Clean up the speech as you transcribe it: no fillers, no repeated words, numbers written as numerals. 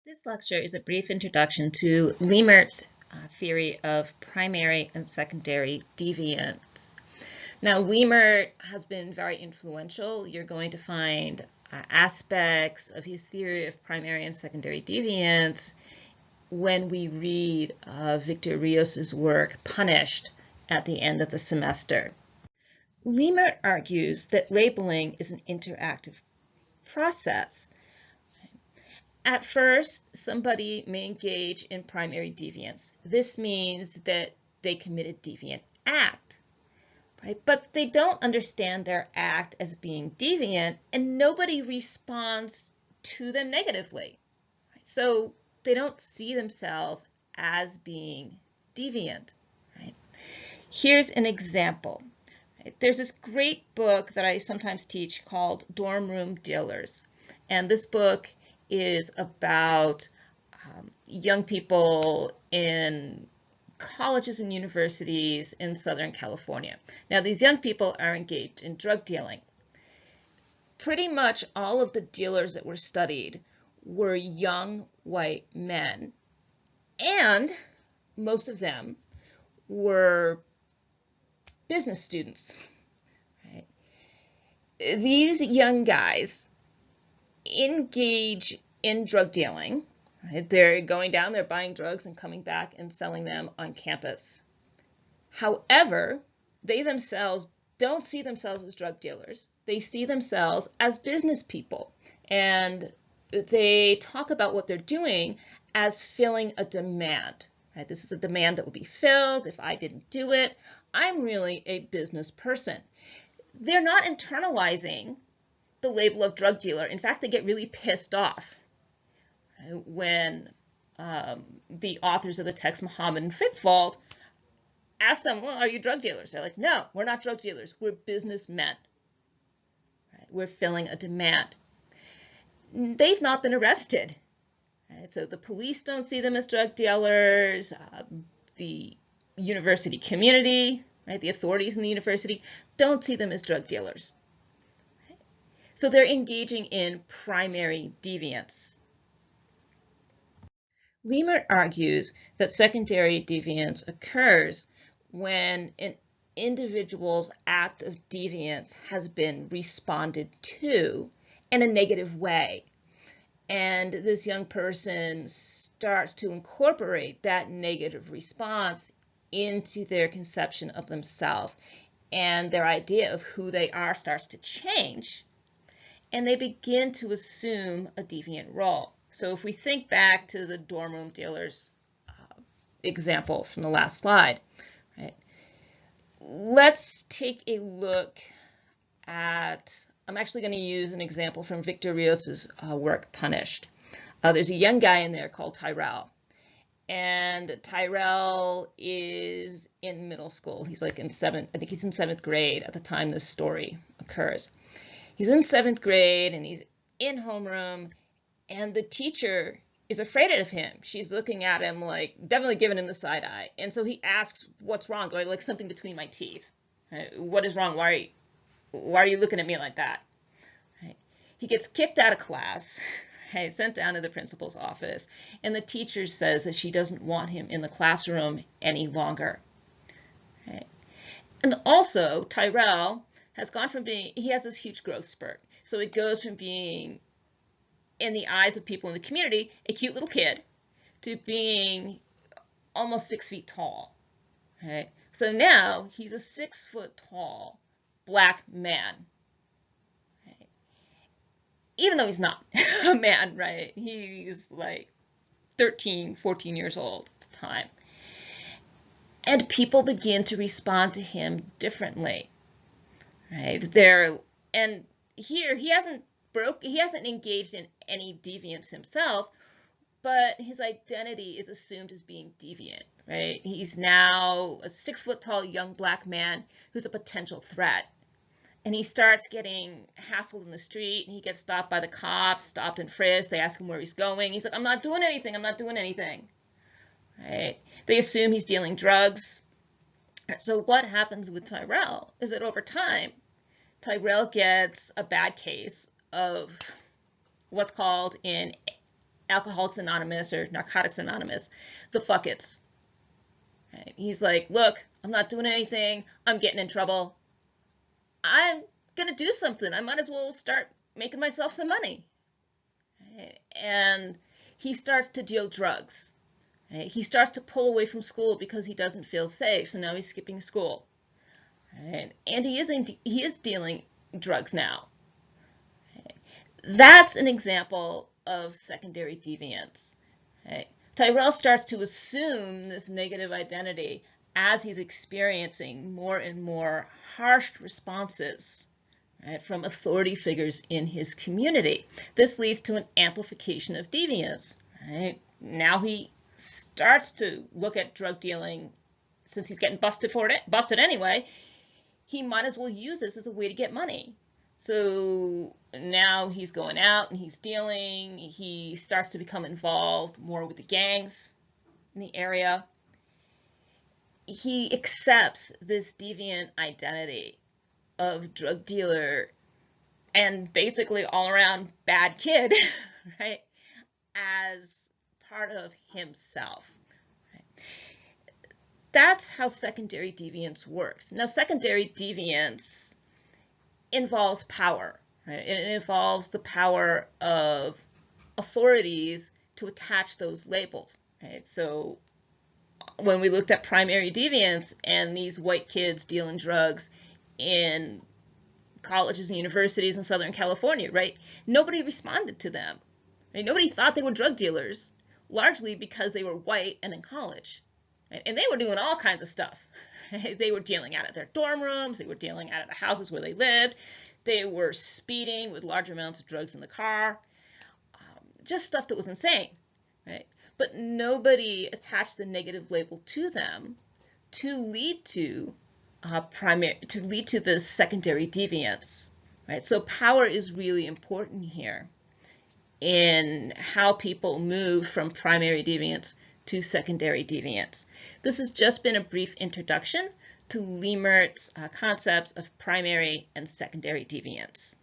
This lecture is a brief introduction to Lemert's theory of primary and secondary deviance. Now, Lemert has been very influential. You're going to find aspects of his theory of primary and secondary deviance when we read Victor Rios's work, Punished, at the end of the semester. Lemert argues that labeling is an interactive process. At first, somebody may engage in primary deviance. This means that they committed deviant act, right? But they don't understand their act as being deviant, and nobody responds to them negatively. Right? So they don't see themselves as being deviant. Right? Here's an example. Right? There's this great book that I sometimes teach called Dorm Room Dealers, and this book is about young people in colleges and universities in Southern California. Now, these young people are engaged in drug dealing. Pretty much all of the dealers that were studied were young white men, and most of them were business students. Right? These young guys engage in drug dealing. Right? They're going down, they're buying drugs and coming back and selling them on campus. However, they themselves don't see themselves as drug dealers. They see themselves as business people, and they talk about what they're doing as filling a demand. Right? This is a demand that will be filled if I didn't do it. I'm really a business person. They're not internalizing the label of drug dealer. In fact, they get really pissed off when the authors of the text, Muhammad and Fitzwald, ask them, well, are you drug dealers? They're like, no, we're not drug dealers. We're businessmen. Right? We're filling a demand. They've not been arrested. Right? So the police don't see them as drug dealers. The university community, right, the authorities in the university, don't see them as drug dealers. So they're engaging in primary deviance. Lemert argues that secondary deviance occurs when an individual's act of deviance has been responded to in a negative way. And this young person starts to incorporate that negative response into their conception of themselves, and their idea of who they are starts to change, and they begin to assume a deviant role. So if we think back to the dorm room dealers example from the last slide, right? Let's take a look at, I'm actually going to use an example from Victor Rios's work, Punished. There's a young guy in there called Tyrell. And Tyrell is in middle school. He's like in I think he's in 7th grade at the time this story occurs. He's in 7th grade and he's in homeroom, and the teacher is afraid of him. She's looking at him like, definitely giving him the side eye. And so he asks, what's wrong? Do I like something between my teeth? What is wrong? Why are you looking at me like that? Right? He gets kicked out of class, right, sent down to the principal's office, and the teacher says that she doesn't want him in the classroom any longer. Right? And also, Tyrell has gone from being, he has this huge growth spurt. So it goes from being, in the eyes of people in the community, a cute little kid, to being almost 6 feet tall. Right? So now he's a 6 foot tall black man. Right? Even though he's not a man, right? He's like 13, 14 years old at the time. And people begin to respond to him differently. Right? And here he hasn't engaged in any deviance himself, but his identity is assumed as being deviant. Right? He's now a 6 foot tall young black man who's a potential threat. And he starts getting hassled in the street, and he gets stopped by the cops, stopped and frisked. They ask him where he's going. He's like, I'm not doing anything. I'm not doing anything. Right? They assume he's dealing drugs. So what happens with Tyrell is that over time, Tyrell gets a bad case of what's called an Alcoholics Anonymous or Narcotics Anonymous, the fuck it's. Right? He's like, look, I'm not doing anything. I'm getting in trouble. I'm going to do something. I might as well start making myself some money. Right? And he starts to deal drugs. Right? He starts to pull away from school because he doesn't feel safe. So now he's skipping school. Right? And he is dealing drugs now. Right? That's an example of secondary deviance. Right? Tyrell starts to assume this negative identity as he's experiencing more and more harsh responses, right, from authority figures in his community. This leads to an amplification of deviance. Right? Now he starts to look at drug dealing, since he's getting busted anyway, he might as well use this as a way to get money. So now he's going out and he's dealing. He starts to become involved more with the gangs in the area. He accepts this deviant identity of drug dealer and basically all around bad kid, right, as part of himself. Right? That's how secondary deviance works. Now, secondary deviance involves power, right? It involves the power of authorities to attach those labels, right? So when we looked at primary deviance and these white kids dealing drugs in colleges and universities in Southern California, right? Nobody responded to them. Right? Nobody thought they were drug dealers, largely because they were white and in college. Right? And they were doing all kinds of stuff. Right? They were dealing out of their dorm rooms. They were dealing out of the houses where they lived. They were speeding with large amounts of drugs in the car. Just stuff that was insane. Right? But nobody attached the negative label to them to lead to this secondary deviance, right? So power is really important here in how people move from primary deviance to secondary deviance. This has just been a brief introduction to Lemert's concepts of primary and secondary deviance.